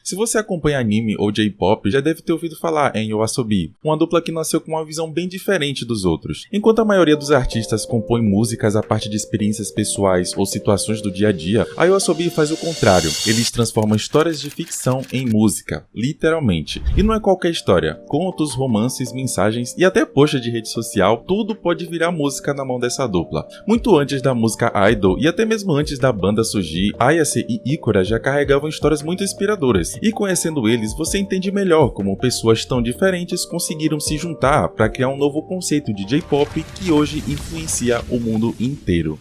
Se você acompanha anime ou J-pop, já deve ter ouvido falar em YOASOBI, uma dupla que nasceu com uma visão bem diferente dos outros. Enquanto a maioria dos artistas compõe músicas a partir de experiências pessoais ou situações do dia a dia, a YOASOBI faz o contrário. Eles transformam histórias de ficção em música, literalmente. E não é qualquer história. Contos, romances, mensagens e até post de rede social, tudo pode virar música na mão dessa dupla. Muito antes da música idol e até mesmo antes da banda surgir, Ayase e Ikura já carregavam histórias muito inspiradoras. E conhecendo eles, você entende melhor como pessoas tão diferentes conseguiram se juntar para criar um novo conceito de J-pop que hoje influencia o mundo inteiro.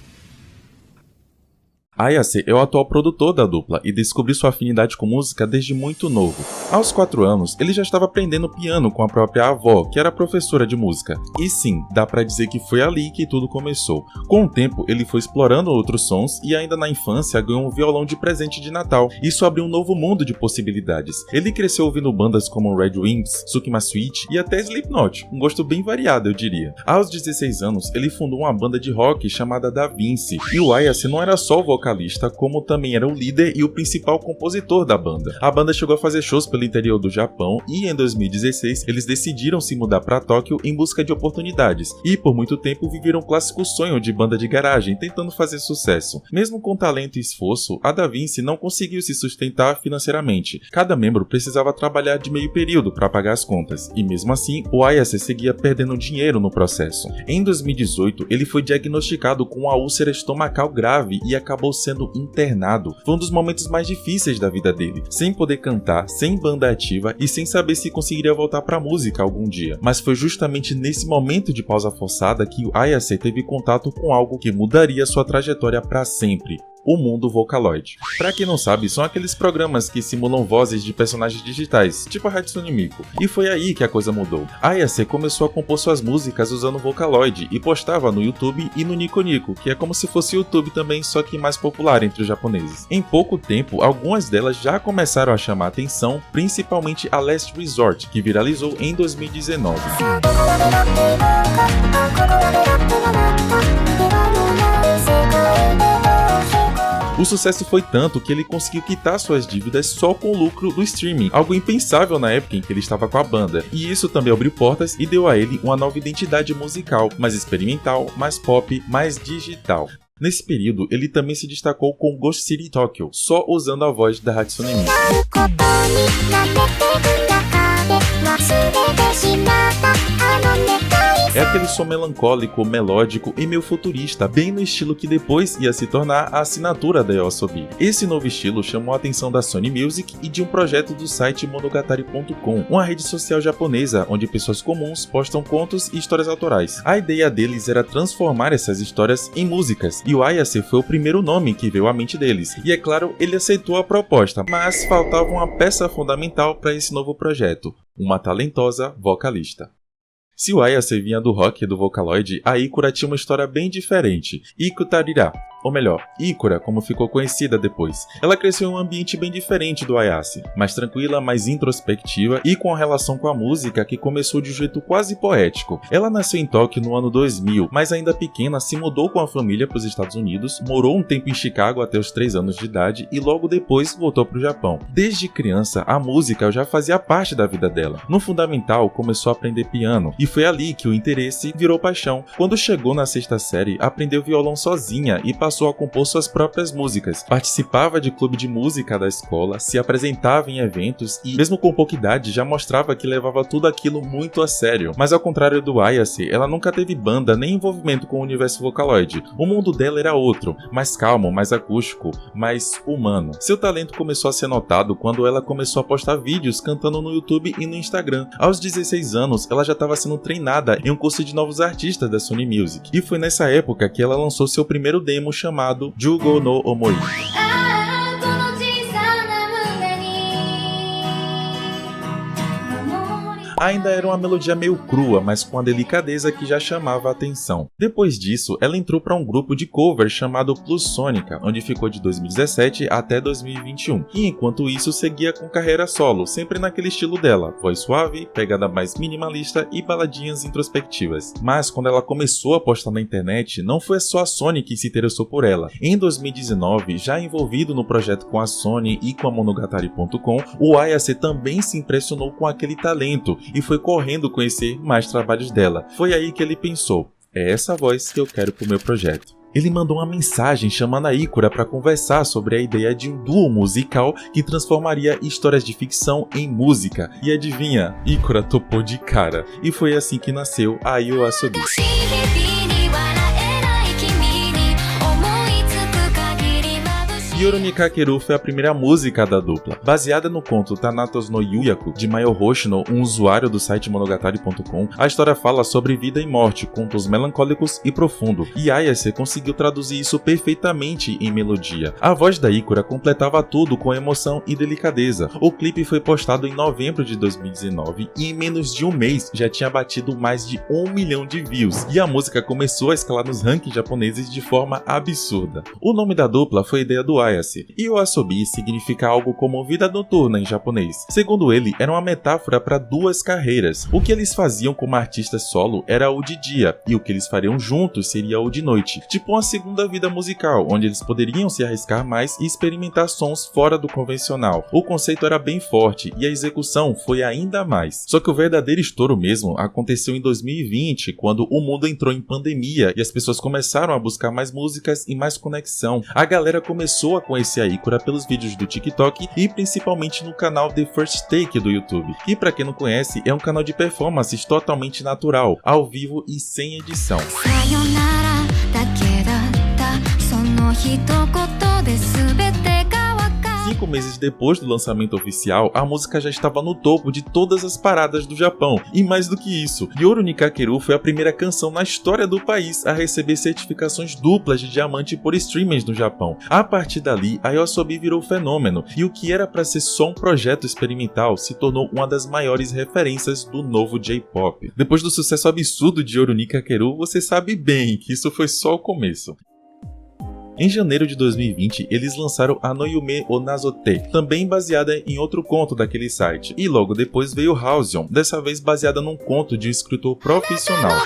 Ayase é o atual produtor da dupla e descobriu sua afinidade com música desde muito novo. Aos 4 anos, ele já estava aprendendo piano com a própria avó, que era professora de música. E sim, dá pra dizer que foi ali que tudo começou. Com o tempo, ele foi explorando outros sons e ainda na infância ganhou um violão de presente de Natal. Isso abriu um novo mundo de possibilidades. Ele cresceu ouvindo bandas como Red Wings, Sukima Switch e até Slipknot, um gosto bem variado, eu diria. Aos 16 anos, ele fundou uma banda de rock chamada Da Vinci, e o Ayase não era só o vocalista, como também era o líder e o principal compositor da banda. A banda chegou a fazer shows pelo interior do Japão e em 2016 eles decidiram se mudar para Tóquio em busca de oportunidades e por muito tempo viveram um clássico sonho de banda de garagem tentando fazer sucesso. Mesmo com talento e esforço, a Da Vinci não conseguiu se sustentar financeiramente. Cada membro precisava trabalhar de meio período para pagar as contas e mesmo assim o Ayase seguia perdendo dinheiro no processo. Em 2018 ele foi diagnosticado com uma úlcera estomacal grave e acabou sendo internado. Foi um dos momentos mais difíceis da vida dele, sem poder cantar, sem banda ativa e sem saber se conseguiria voltar pra música algum dia. Mas foi justamente nesse momento de pausa forçada que o Ayase teve contato com algo que mudaria sua trajetória para sempre: o mundo Vocaloid. Pra quem não sabe, são aqueles programas que simulam vozes de personagens digitais, tipo a Hatsune Miku. E foi aí que a coisa mudou. Ayase começou a compor suas músicas usando o Vocaloid e postava no YouTube e no Nico Nico, que é como se fosse o YouTube também, só que mais popular entre os japoneses. Em pouco tempo, algumas delas já começaram a chamar a atenção, principalmente a Last Resort, que viralizou em 2019. O sucesso foi tanto que ele conseguiu quitar suas dívidas só com o lucro do streaming, algo impensável na época em que ele estava com a banda, e isso também abriu portas e deu a ele uma nova identidade musical, mais experimental, mais pop, mais digital. Nesse período, ele também se destacou com Ghost City Tokyo, só usando a voz da Hatsune Miku. É aquele som melancólico, melódico e meio futurista, bem no estilo que depois ia se tornar a assinatura da YOASOBI. Esse novo estilo chamou a atenção da Sony Music e de um projeto do site Monogatari.com, uma rede social japonesa onde pessoas comuns postam contos e histórias autorais. A ideia deles era transformar essas histórias em músicas, e o Ayase foi o primeiro nome que veio à mente deles. E é claro, ele aceitou a proposta, mas faltava uma peça fundamental para esse novo projeto: uma talentosa vocalista. Se o Ayase vinha do rock e do Vocaloid, a Ikura tinha uma história bem diferente. Ikutarira, ou melhor, Ikura, como ficou conhecida depois. Ela cresceu em um ambiente bem diferente do Ayase, mais tranquila, mais introspectiva e com a relação com a música que começou de um jeito quase poético. Ela nasceu em Tóquio no ano 2000, mas ainda pequena se mudou com a família para os Estados Unidos, morou um tempo em Chicago até os 3 anos de idade e logo depois voltou para o Japão. Desde criança, a música já fazia parte da vida dela. No fundamental, começou a aprender piano e foi ali que o interesse virou paixão. Quando chegou na 6ª série, aprendeu violão sozinha e passou a compor suas próprias músicas. Participava de clube de música da escola, se apresentava em eventos e, mesmo com pouca idade, já mostrava que levava tudo aquilo muito a sério. Mas ao contrário do Ayase, ela nunca teve banda nem envolvimento com o universo Vocaloid. O mundo dela era outro, mais calmo, mais acústico, mais humano. Seu talento começou a ser notado quando ela começou a postar vídeos cantando no YouTube e no Instagram. Aos 16 anos, ela já estava sendo treinada em um curso de novos artistas da Sony Music. E foi nessa época que ela lançou seu primeiro demo chamado Jugo no Omoi. Ainda era uma melodia meio crua, mas com a delicadeza que já chamava a atenção. Depois disso, ela entrou para um grupo de cover chamado Plus Sonica, onde ficou de 2017 até 2021, e enquanto isso seguia com carreira solo, sempre naquele estilo dela, voz suave, pegada mais minimalista e baladinhas introspectivas. Mas quando ela começou a postar na internet, não foi só a Sony que se interessou por ela. Em 2019, já envolvido no projeto com a Sony e com a Monogatari.com, o Ayase também se impressionou com aquele talento e foi correndo conhecer mais trabalhos dela. Foi aí que ele pensou: é essa voz que eu quero pro meu projeto. Ele mandou uma mensagem chamando a Ikura para conversar sobre a ideia de um duo musical que transformaria histórias de ficção em música. E adivinha? Ikura topou de cara. E foi assim que nasceu a YOASOBI. Yoru Kakeru foi a primeira música da dupla. Baseada no conto Thanatos no Yuyaku, de Mayo Hoshino, um usuário do site Monogatari.com, a história fala sobre vida e morte, contos melancólicos e profundo, e Ayase conseguiu traduzir isso perfeitamente em melodia. A voz da Ikura completava tudo com emoção e delicadeza. O clipe foi postado em novembro de 2019 e em menos de um mês já tinha batido mais de 1 milhão de views, e a música começou a escalar nos rankings japoneses de forma absurda. O nome da dupla foi ideia do Ayase, e YOASOBI significa algo como vida noturna em japonês. Segundo ele, era uma metáfora para duas carreiras. O que eles faziam como artistas solo era o de dia, e o que eles fariam juntos seria o de noite, tipo uma segunda vida musical, onde eles poderiam se arriscar mais e experimentar sons fora do convencional. O conceito era bem forte, e a execução foi ainda mais. Só que o verdadeiro estouro mesmo aconteceu em 2020, quando o mundo entrou em pandemia, e as pessoas começaram a buscar mais músicas e mais conexão. A galera começou a conhecer a Ikura pelos vídeos do TikTok e principalmente no canal The First Take do YouTube. E pra quem não conhece, é um canal de performances totalmente natural, ao vivo e sem edição. 5 meses depois do lançamento oficial, a música já estava no topo de todas as paradas do Japão. E mais do que isso, Yoru Kakeru foi a primeira canção na história do país a receber certificações duplas de diamante por streamers no Japão. A partir dali, a YOASOBI virou fenômeno, e o que era para ser só um projeto experimental se tornou uma das maiores referências do novo J-pop. Depois do sucesso absurdo de Yoru Kakeru, você sabe bem que isso foi só o começo. Em janeiro de 2020, eles lançaram a No Yume o Nazote, também baseada em outro conto daquele site. E logo depois veio Hausion, dessa vez baseada num conto de um escritor profissional.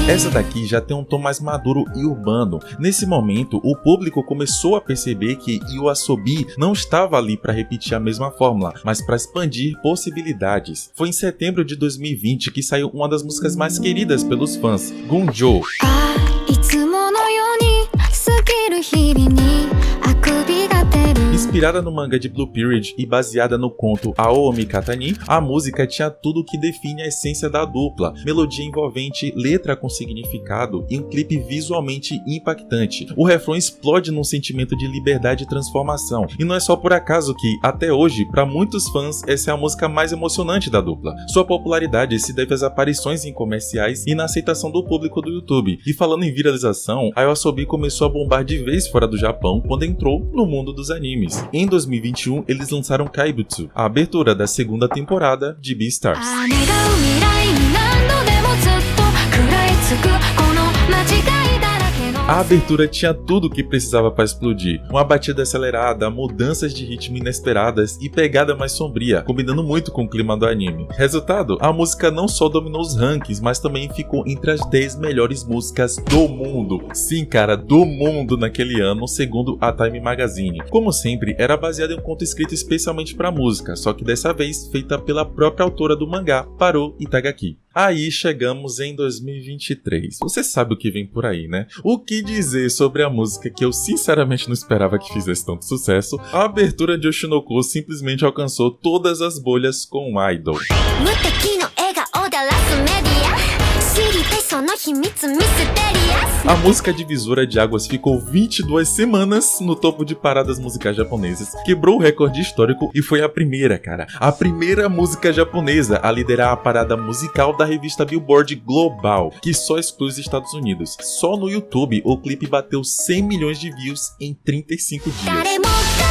Essa daqui já tem um tom mais maduro e urbano. Nesse momento, o público começou a perceber que YOASOBI não estava ali para repetir a mesma fórmula, mas para expandir possibilidades. Foi em setembro de 2020 que saiu uma das músicas mais queridas pelos fãs, Gunjo. Inspirada no manga de Blue Period e baseada no conto Aomi Katani, a música tinha tudo o que define a essência da dupla: melodia envolvente, letra com significado e um clipe visualmente impactante. O refrão explode num sentimento de liberdade e transformação, e não é só por acaso que, até hoje, para muitos fãs, essa é a música mais emocionante da dupla. Sua popularidade se deve às aparições em comerciais e na aceitação do público do YouTube. E falando em viralização, a YOASOBI começou a bombar de vez fora do Japão quando entrou no mundo dos animes. Em 2021, eles lançaram Kaibutsu, a abertura da segunda temporada de Beastars. A abertura tinha tudo o que precisava para explodir. Uma batida acelerada, mudanças de ritmo inesperadas e pegada mais sombria, combinando muito com o clima do anime. Resultado, a música não só dominou os rankings, mas também ficou entre as 10 melhores músicas do mundo. Sim, cara, do mundo naquele ano, segundo a Time Magazine. Como sempre, era baseada em um conto escrito especialmente para música, só que dessa vez feita pela própria autora do mangá, Parou Itagaki. Aí chegamos em 2023. Você sabe o que vem por aí, né? O que dizer sobre a música que eu sinceramente não esperava que fizesse tanto sucesso? A abertura de Oshinoko simplesmente alcançou todas as bolhas com Idol. A música Divisora de Águas ficou 22 semanas no topo de paradas musicais japonesas, quebrou o recorde histórico e foi a primeira música japonesa a liderar a parada musical da revista Billboard Global, que só exclui os Estados Unidos. Só no YouTube o clipe bateu 100 milhões de views em 35 dias.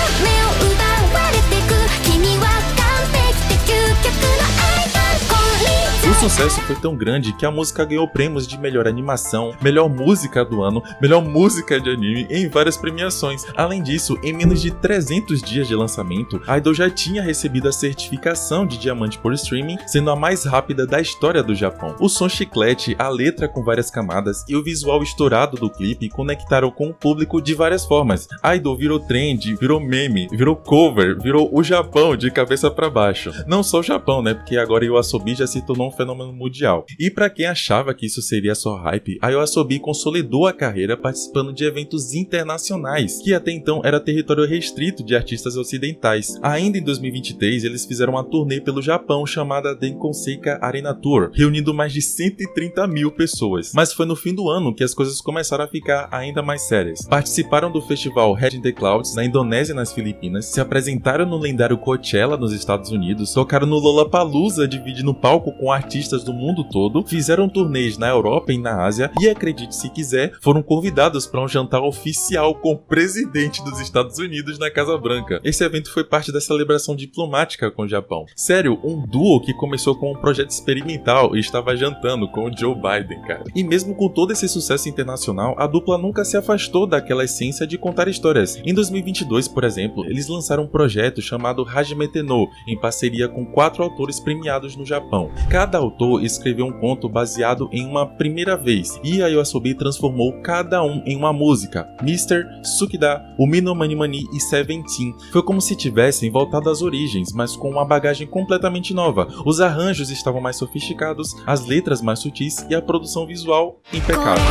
O sucesso foi tão grande que a música ganhou prêmios de melhor animação, melhor música do ano, melhor música de anime em várias premiações. Além disso, em menos de 300 dias de lançamento, a Idol já tinha recebido a certificação de diamante por streaming, sendo a mais rápida da história do Japão. O som chiclete, a letra com várias camadas e o visual estourado do clipe conectaram com o público de várias formas. A Idol virou trend, virou meme, virou cover, virou o Japão de cabeça pra baixo. Não só o Japão, né? Porque agora o YOASOBI já se tornou um fenômeno mundial. E pra quem achava que isso seria só hype, a YOASOBI consolidou a carreira participando de eventos internacionais, que até então era território restrito de artistas ocidentais. Ainda em 2023, eles fizeram uma turnê pelo Japão chamada Denkonseika Arena Tour, reunindo mais de 130 mil pessoas. Mas foi no fim do ano que as coisas começaram a ficar ainda mais sérias. Participaram do festival Head in the Clouds na Indonésia e nas Filipinas, se apresentaram no lendário Coachella nos Estados Unidos, tocaram no Lollapalooza, dividindo o palco com artistas do mundo todo, fizeram turnês na Europa e na Ásia e, acredite se quiser, foram convidados para um jantar oficial com o presidente dos Estados Unidos na Casa Branca. Esse evento foi parte da celebração diplomática com o Japão. Sério, um duo que começou com um projeto experimental e estava jantando com o Joe Biden, cara. E mesmo com todo esse sucesso internacional, a dupla nunca se afastou daquela essência de contar histórias. Em 2022, por exemplo, eles lançaram um projeto chamado Hajimete no, em parceria com 4 autores premiados no Japão. Cada autor escreveu um conto baseado em uma primeira vez, e a YOASOBI transformou cada um em uma música. Mr., Tsukida, Umi no Mani Mani e Seventeen. Foi como se tivessem voltado às origens, mas com uma bagagem completamente nova. Os arranjos estavam mais sofisticados, as letras mais sutis e a produção visual impecável.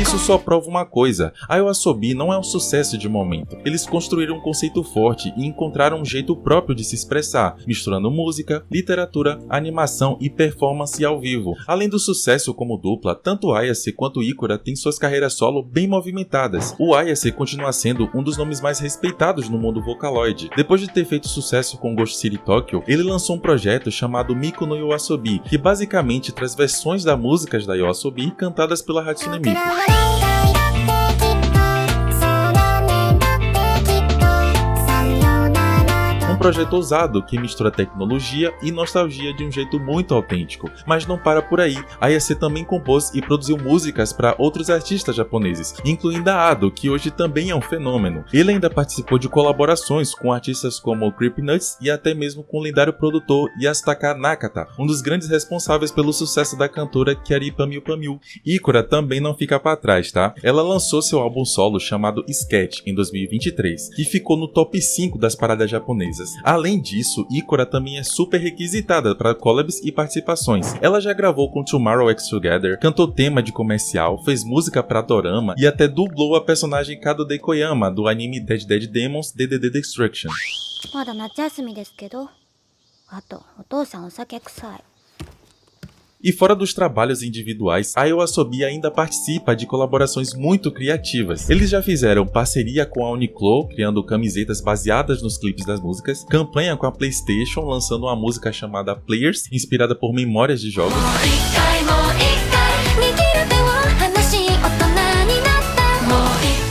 Isso só prova uma coisa: a YOASOBI não é um sucesso de momento. Eles construíram um conceito forte e encontraram um jeito próprio de se expressar, misturando música, literatura, animação e performance ao vivo. Além do sucesso como dupla, tanto Ayase quanto Ikura têm suas carreiras solo bem movimentadas. O Ayase continua sendo um dos nomes mais respeitados no mundo Vocaloid. Depois de ter feito sucesso com Ghost City Tokyo, ele lançou um projeto chamado Miku no YOASOBI, que basicamente traz versões das músicas da YOASOBI cantadas pela Hatsune Miku. Um projeto ousado que mistura tecnologia e nostalgia de um jeito muito autêntico. Mas não para por aí, a Ayase também compôs e produziu músicas para outros artistas japoneses, incluindo a Ado, que hoje também é um fenômeno. Ele ainda participou de colaborações com artistas como Creepnuts e até mesmo com o lendário produtor Yasutaka Nakata, um dos grandes responsáveis pelo sucesso da cantora Kyary Pamyu Pamyu. Ikura também não fica para trás, tá? Ela lançou seu álbum solo chamado Sketch em 2023, que ficou no top 5 das paradas japonesas. Além disso, Ikura também é super requisitada para collabs e participações. Ela já gravou com Tomorrow X Together, cantou tema de comercial, fez música para dorama e até dublou a personagem Kado de Koyama do anime Dead Dead Demons DDD Destruction. E fora dos trabalhos individuais, a YOASOBI ainda participa de colaborações muito criativas. Eles já fizeram parceria com a Uniqlo, criando camisetas baseadas nos clipes das músicas, campanha com a PlayStation, lançando uma música chamada Players, inspirada por memórias de jogos.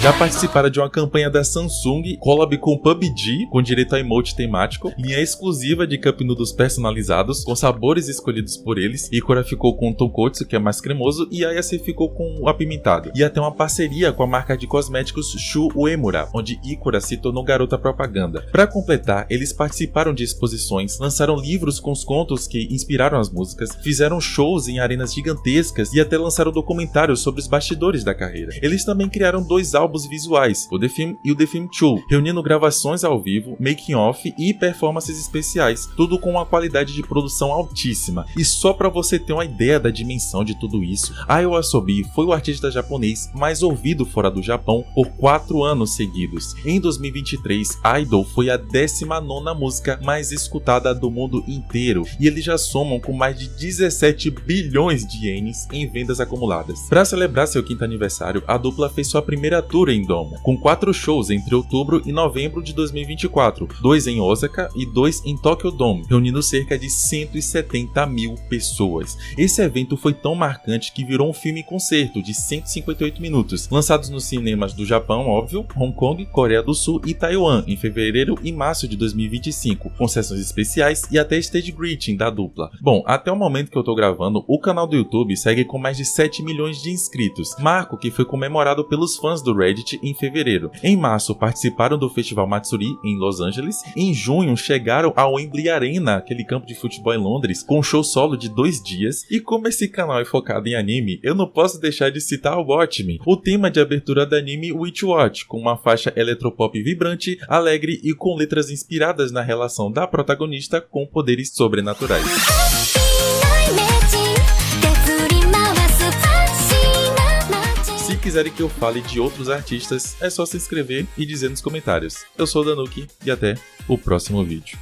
Já participaram de uma campanha da Samsung, collab com o PUBG, com direito a emote temático, linha exclusiva de Cup Noodles personalizados, com sabores escolhidos por eles. Ikura ficou com o Tonkotsu, que é mais cremoso, e Ayase ficou com o apimentado. E até uma parceria com a marca de cosméticos Shu Uemura, onde Ikura se tornou garota propaganda. Para completar, eles participaram de exposições, lançaram livros com os contos que inspiraram as músicas, fizeram shows em arenas gigantescas e até lançaram documentários sobre os bastidores da carreira. Eles também criaram 2 álbuns visuais, o The Film e o The Film 2, reunindo gravações ao vivo, making off e performances especiais, tudo com uma qualidade de produção altíssima. E só para você ter uma ideia da dimensão de tudo isso, a YOASOBI foi o artista japonês mais ouvido fora do Japão por 4 anos seguidos. Em 2023, Idol foi a 19ª música mais escutada do mundo inteiro, e eles já somam com mais de 17 bilhões de ienes em vendas acumuladas. Para celebrar seu 5º aniversário, a dupla fez sua primeira tour Kokuren Dome, com 4 shows entre outubro e novembro de 2024, 2 em Osaka e 2 em Tokyo Dome, reunindo cerca de 170 mil pessoas. Esse evento foi tão marcante que virou um filme-concerto de 158 minutos, lançados nos cinemas do Japão, óbvio, Hong Kong, Coreia do Sul e Taiwan em fevereiro e março de 2025, com sessões especiais e até stage greeting da dupla. Bom, até o momento que eu tô gravando, o canal do YouTube segue com mais de 7 milhões de inscritos, marco que foi comemorado pelos fãs do Reddit em fevereiro. Em março, participaram do Festival Matsuri em Los Angeles. Em junho, chegaram ao Wembley Arena, aquele campo de futebol em Londres, com um show solo de 2 dias. E como esse canal é focado em anime, eu não posso deixar de citar o Watch Me, o tema de abertura do anime Witch Watch, com uma faixa eletropop vibrante, alegre e com letras inspiradas na relação da protagonista com poderes sobrenaturais. Se quiserem que eu fale de outros artistas, é só se inscrever e dizer nos comentários. Eu sou o Danuki e até o próximo vídeo.